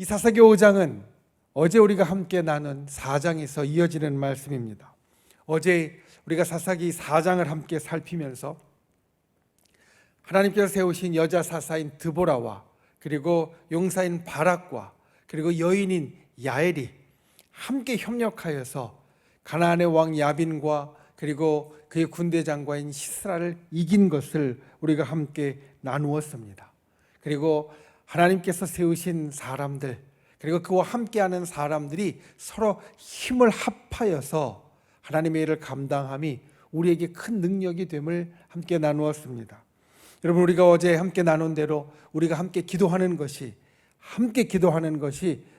이 사사기 5장은 어제 우리가 함께 나눈 4장에서 이어지는 말씀입니다. 어제 우리가 사사기 4장을 함께 살피면서 하나님께서 세우신 여자 사사인 드보라와 그리고 용사인 바락과 그리고 여인인 야엘이 함께 협력하여서 가나안의 왕 야빈과 그리고 그의 군대 장관인 시스라를 이긴 것을 우리가 함께 나누었습니다. 그리고 하나님께서 세우신 사람들 그리고 그와 함께하는 사람들이 서로 힘을 합하여서 하나님의 일을 감당함이 우리에게 큰 능력이 됨을 함께 나누었습니다. 여러분, 우리가 어제 함께 나눈 대로 우리가 함께 기도하는 것이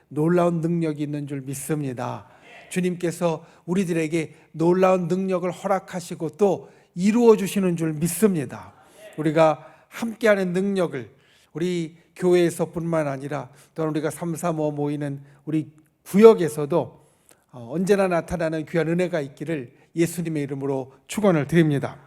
놀라운 능력이 있는 줄 믿습니다. 주님께서 우리들에게 놀라운 능력을 허락하시고 또 이루어 주시는 줄 믿습니다. 우리가 함께하는 능력을 우리 교회에서뿐만 아니라 또는 우리가 335 모이는 우리 구역에서도 언제나 나타나는 귀한 은혜가 있기를 예수님의 이름으로 축원을 드립니다.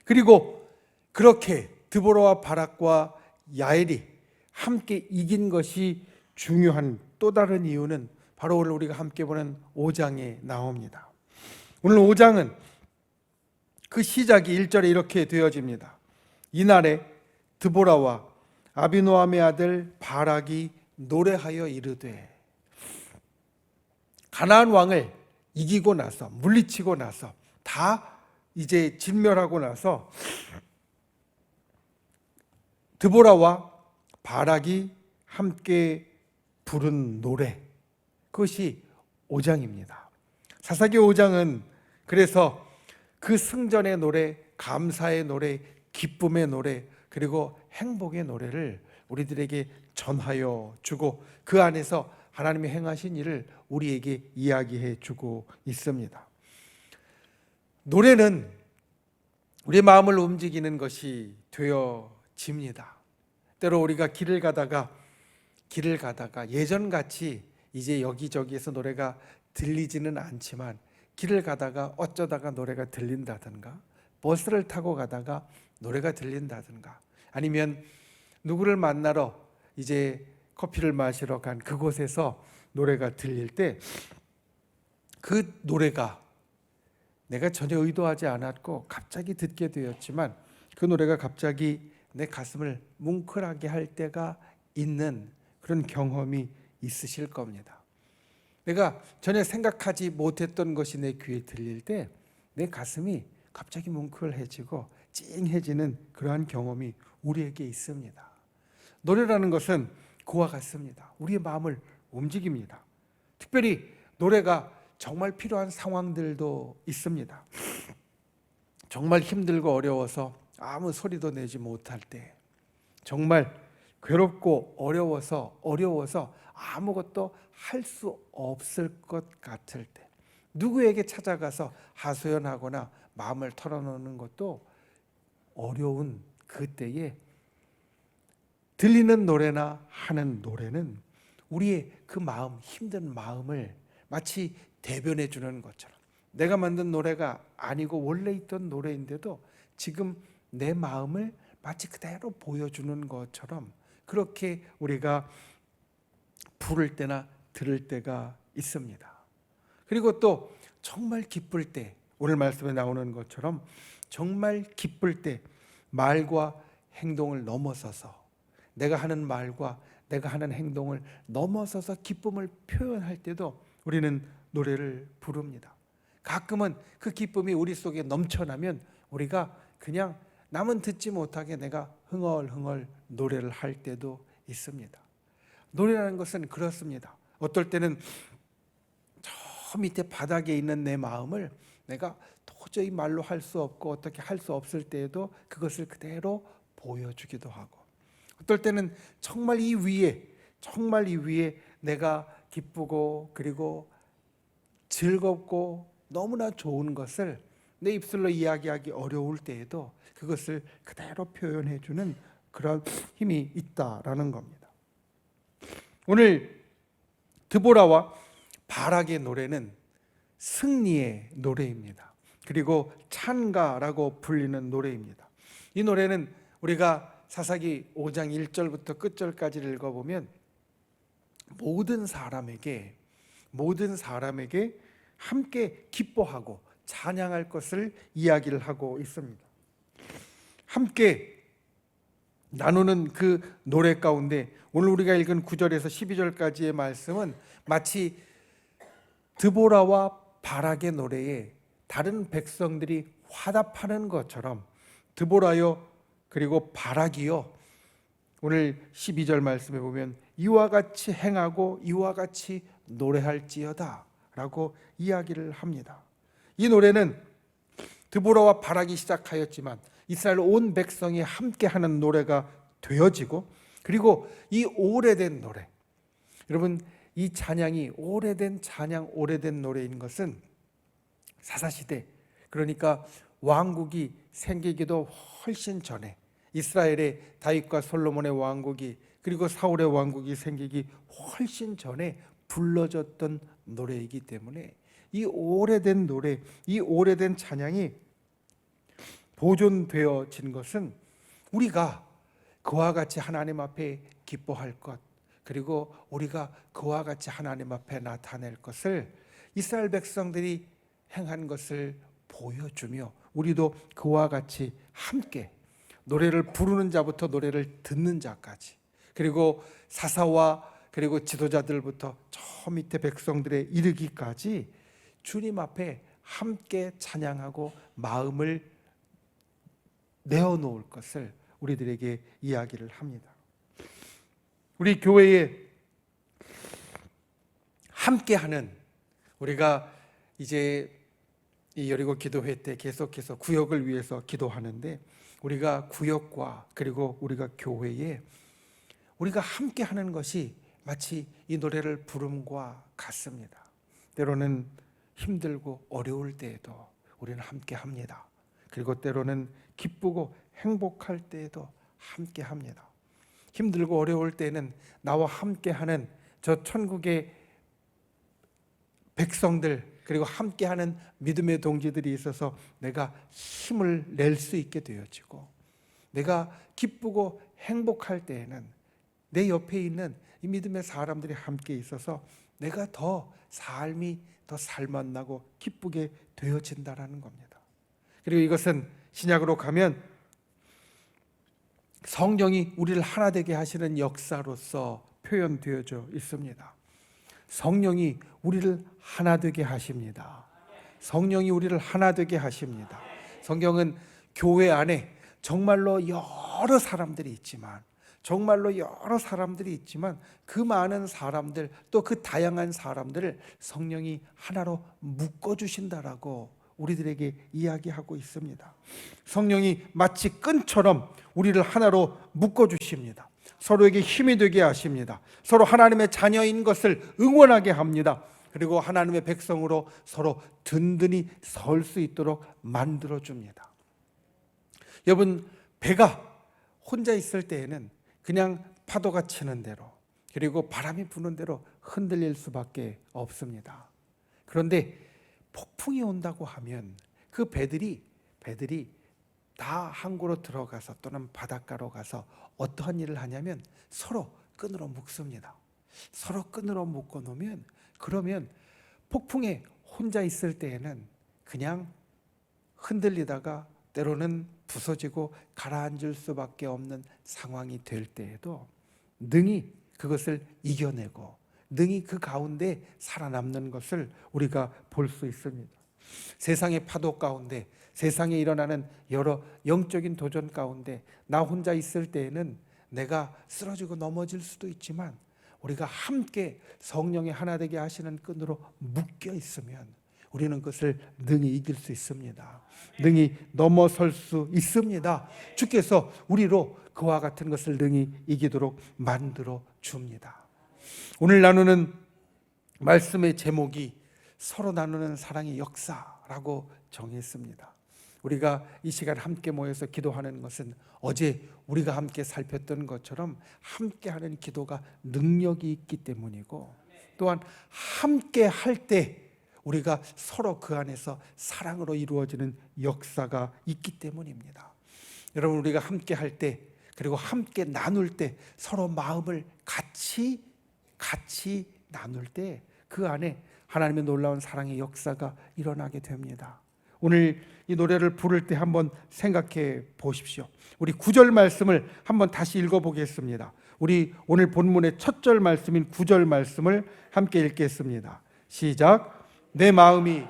그리고 그렇게 드보라와 바락과 야엘이 함께 이긴 것이 중요한 또 다른 이유는 바로 오늘 우리가 함께 보는 5장에 나옵니다. 오늘 5장은 그 시작이 1절에 이렇게 되어집니다. 이날에 드보라와 아비노함의 아들 바락이 노래하여 이르되, 가나안 왕을 이기고 나서 물리치고 나서 다 이제 진멸하고 나서 드보라와 바락이 함께 부른 노래, 그것이 5장입니다. 사사기 5장은 그래서 그 승전의 노래, 감사의 노래, 기쁨의 노래, 그리고 행복의 노래를 우리들에게 전하여 주고 그 안에서 하나님이 행하신 일을 우리에게 이야기해 주고 있습니다. 노래는 우리의 마음을 움직이는 것이 되어집니다. 때로 우리가 길을 가다가 예전같이 이제 여기저기에서 노래가 들리지는 않지만 길을 가다가 어쩌다가 노래가 들린다든가, 버스를 타고 가다가 노래가 들린다든가, 아니면 누구를 만나러 이제 커피를 마시러 간 그곳에서 노래가 들릴 때 그 노래가 내가 전혀 의도하지 않았고 갑자기 듣게 되었지만 그 노래가 갑자기 내 가슴을 뭉클하게 할 때가 있는 그런 경험이 있으실 겁니다. 내가 전혀 생각하지 못했던 것이 내 귀에 들릴 때 내 가슴이 갑자기 뭉클해지고 찡해지는 그러한 경험이 우리에게 있습니다. 노래라는 것은 그와 같습니다. 우리의 마음을 움직입니다. 특별히 노래가 정말 필요한 상황들도 있습니다. 정말 힘들고 어려워서 아무 소리도 내지 못할 때, 정말 괴롭고 어려워서 아무것도 할 수 없을 것 같을 때, 누구에게 찾아가서 하소연하거나 마음을 털어놓는 것도 어려운 그때에 들리는 노래나 하는 노래는 우리의 그 마음, 힘든 마음을 마치 대변해 주는 것처럼, 내가 만든 노래가 아니고 원래 있던 노래인데도 지금 내 마음을 마치 그대로 보여주는 것처럼 그렇게 우리가 부를 때나 들을 때가 있습니다. 그리고 또 정말 기쁠 때, 오늘 말씀에 나오는 것처럼 정말 기쁠 때 말과 행동을 넘어서서, 내가 하는 말과 내가 하는 행동을 넘어서서 기쁨을 표현할 때도 우리는 노래를 부릅니다. 가끔은 그 기쁨이 우리 속에 넘쳐나면 우리가 그냥 남은 듣지 못하게 내가 흥얼흥얼 노래를 할 때도 있습니다. 노래라는 것은 그렇습니다. 어떨 때는 저 밑에 바닥에 있는 내 마음을 내가 도저히 말로 할 수 없고 어떻게 할 수 없을 때에도 그것을 그대로 보여주기도 하고, 어떨 때는 정말 이 위에 내가 기쁘고 그리고 즐겁고 너무나 좋은 것을 내 입술로 이야기하기 어려울 때에도 그것을 그대로 표현해 주는 그런 힘이 있다라는 겁니다. 오늘 드보라와 바락의 노래는 승리의 노래입니다. 그리고 찬가라고 불리는 노래입니다. 이 노래는 우리가 사사기 5장 1절부터 끝절까지를 읽어보면 모든 사람에게 함께 기뻐하고 찬양할 것을 이야기를 하고 있습니다. 함께 나누는 그 노래 가운데 오늘 우리가 읽은 9절에서 12절까지의 말씀은 마치 드보라와 바락의 노래에 다른 백성들이 화답하는 것처럼 드보라요 그리고 바락이요, 오늘 12절 말씀에 보면 이와 같이 행하고 이와 같이 노래할지어다 라고 이야기를 합니다. 이 노래는 드보라와 바락이 시작하였지만 이스라엘 온 백성이 함께하는 노래가 되어지고, 그리고 이 오래된 노래, 여러분 이 찬양이 오래된 찬양, 오래된 노래인 것은 사사시대, 그러니까 왕국이 생기기도 훨씬 전에 이스라엘의 다윗과 솔로몬의 왕국이 그리고 사울의 왕국이 생기기 훨씬 전에 불러졌던 노래이기 때문에 이 오래된 노래, 이 오래된 찬양이 보존되어진 것은 우리가 그와 같이 하나님 앞에 기뻐할 것, 그리고 우리가 그와 같이 하나님 앞에 나타낼 것을 이스라엘 백성들이 행한 것을 보여주며 우리도 그와 같이 함께 노래를 부르는 자부터 노래를 듣는 자까지, 그리고 사사와 그리고 지도자들부터 저 밑에 백성들에 이르기까지 주님 앞에 함께 찬양하고 마음을 내어놓을 것을 우리들에게 이야기를 합니다. 우리 교회에 함께하는, 우리가 이제 이 여리고 기도회 때 계속해서 구역을 위해서 기도하는데, 우리가 구역과 그리고 우리가 교회에 우리가 함께하는 것이 마치 이 노래를 부름과 같습니다. 때로는 힘들고 어려울 때에도 우리는 함께합니다. 그리고 때로는 기쁘고 행복할 때에도 함께합니다. 힘들고 어려울 때는 나와 함께하는 저 천국의 백성들, 그리고 함께하는 믿음의 동지들이 있어서 내가 힘을 낼 수 있게 되어지고, 내가 기쁘고 행복할 때에는 내 옆에 있는 이 믿음의 사람들이 함께 있어서 내가 더 삶이 더 살맛나고 기쁘게 되어진다라는 겁니다. 그리고 이것은 신약으로 가면 성령이 우리를 하나 되게 하시는 역사로서 표현되어져 있습니다. 성령이 우리를 하나 되게 하십니다. 성령이 우리를 하나 되게 하십니다. 성경은 교회 안에 정말로 여러 사람들이 있지만, 그 많은 사람들, 또 그 다양한 사람들을 성령이 하나로 묶어주신다라고 우리들에게 이야기하고 있습니다. 성령이 마치 끈처럼 우리를 하나로 묶어주십니다. 서로에게 힘이 되게 하십니다. 서로 하나님의 자녀인 것을 응원하게 합니다. 그리고 하나님의 백성으로 서로 든든히 설 수 있도록 만들어줍니다. 여러분, 배가 혼자 있을 때에는 그냥 파도가 치는 대로, 그리고 바람이 부는 대로 흔들릴 수밖에 없습니다. 그런데 폭풍이 온다고 하면 그 배들이 다 항구로 들어가서 또는 바닷가로 가서 어떠한 일을 하냐면 서로 끈으로 묶습니다. 서로 끈으로 묶어 놓으면, 그러면 폭풍에 혼자 있을 때에는 그냥 흔들리다가 때로는 부서지고 가라앉을 수밖에 없는 상황이 될 때에도 능히 그것을 이겨내고 능히 그 가운데 살아남는 것을 우리가 볼 수 있습니다. 세상의 파도 가운데, 세상에 일어나는 여러 영적인 도전 가운데 나 혼자 있을 때에는 내가 쓰러지고 넘어질 수도 있지만, 우리가 함께 성령의 하나 되게 하시는 끈으로 묶여 있으면 우리는 그것을 능히 이길 수 있습니다. 능히 넘어설 수 있습니다. 주께서 우리로 그와 같은 것을 능히 이기도록 만들어 줍니다. 오늘 나누는 말씀의 제목이 서로 나누는 사랑의 역사라고 정했습니다. 우리가 이 시간 함께 모여서 기도하는 것은 어제 우리가 함께 살폈던 것처럼 함께하는 기도가 능력이 있기 때문이고, 또한 함께 할 때 우리가 서로 그 안에서 사랑으로 이루어지는 역사가 있기 때문입니다. 여러분, 우리가 함께 할 때, 그리고 함께 나눌 때 서로 마음을 같이 같이 나눌 때 그 안에 하나님의 놀라운 사랑의 역사가 일어나게 됩니다. 오늘 이 노래를 부를 때 한번 생각해 보십시오. 우리 9절 말씀을 한번 다시 읽어보겠습니다. 우리 오늘 본문의 첫 절 말씀인 9절 말씀을 함께 읽겠습니다. 시작. 내 마음이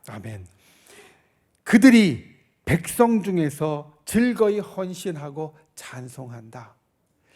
아멘. 그들이 백성 중에서 즐거이 헌신하고 찬송한다.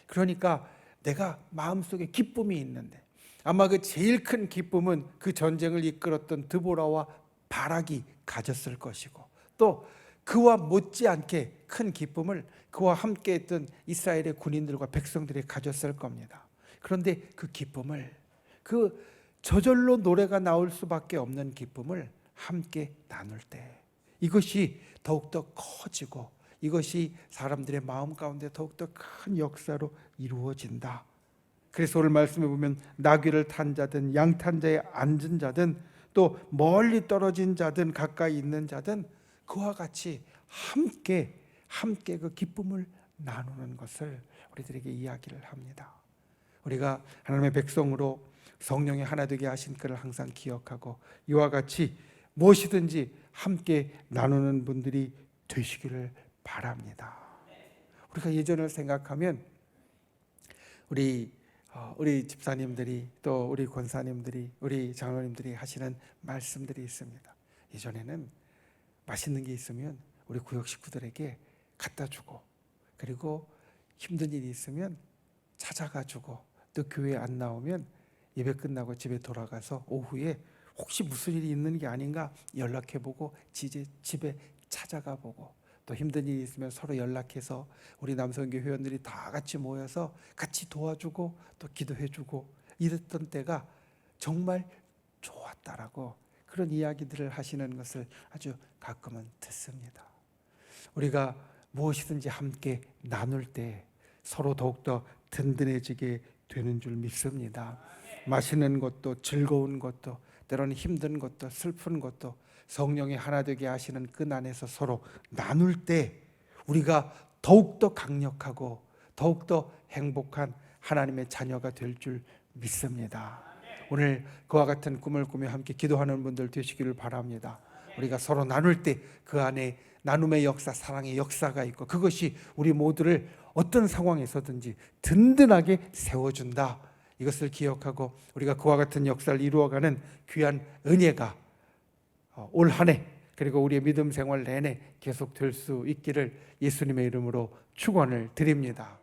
그러니까 내가 마음속에 기쁨이 있는데 아마 그 제일 큰 기쁨은 그 전쟁을 이끌었던 드보라와 바락이 가졌을 것이고 또 그와 못지않게 큰 기쁨을 그와 함께 했던 이스라엘의 군인들과 백성들이 가졌을 겁니다. 그런데 그 기쁨을, 그 저절로 노래가 나올 수밖에 없는 기쁨을 함께 나눌 때 이것이 더욱더 커지고 이것이 사람들의 마음 가운데 더욱더 큰 역사로 이루어진다. 그래서 오늘 말씀에 보면 나귀를 탄 자든 양탄 자에 앉은 자든 또 멀리 떨어진 자든 가까이 있는 자든 그와 같이 함께 그 기쁨을 나누는 것을 우리들에게 이야기를 합니다. 우리가 하나님의 백성으로 성령이 하나 되게 하신 그를 항상 기억하고 이와 같이 무엇이든지 함께 나누는 분들이 되시기를 바랍니다. 우리가 예전을 생각하면 우리 집사님들이 또 우리 권사님들이 우리 장로님들이 하시는 말씀들이 있습니다. 예전에는 맛있는 게 있으면 우리 구역 식구들에게 갖다 주고 그리고 힘든 일이 있으면 찾아가 주고 또 교회 안 나오면 예배 끝나고 집에 돌아가서 오후에 혹시 무슨 일이 있는 게 아닌가 연락해보고 집에 찾아가 보고 또 힘든 일이 있으면 서로 연락해서 우리 남성교 회원들이 다 같이 모여서 같이 도와주고 또 기도해주고 이랬던 때가 정말 좋았다라고 그런 이야기들을 하시는 것을 아주 가끔은 듣습니다. 우리가 무엇이든지 함께 나눌 때 서로 더욱더 든든해지게 되는 줄 믿습니다. 맛있는 것도 즐거운 것도 때로는 힘든 것도 슬픈 것도 성령이 하나 되게 하시는 그 안에서 서로 나눌 때 우리가 더욱더 강력하고 더욱더 행복한 하나님의 자녀가 될 줄 믿습니다. 오늘 그와 같은 꿈을 꾸며 함께 기도하는 분들 되시기를 바랍니다. 우리가 서로 나눌 때 그 안에 나눔의 역사, 사랑의 역사가 있고 그것이 우리 모두를 어떤 상황에서든지 든든하게 세워준다. 이것을 기억하고 우리가 그와 같은 역사를 이루어가는 귀한 은혜가 올 한 해 그리고 우리의 믿음 생활 내내 계속 될 수 있기를 예수님의 이름으로 축원을 드립니다.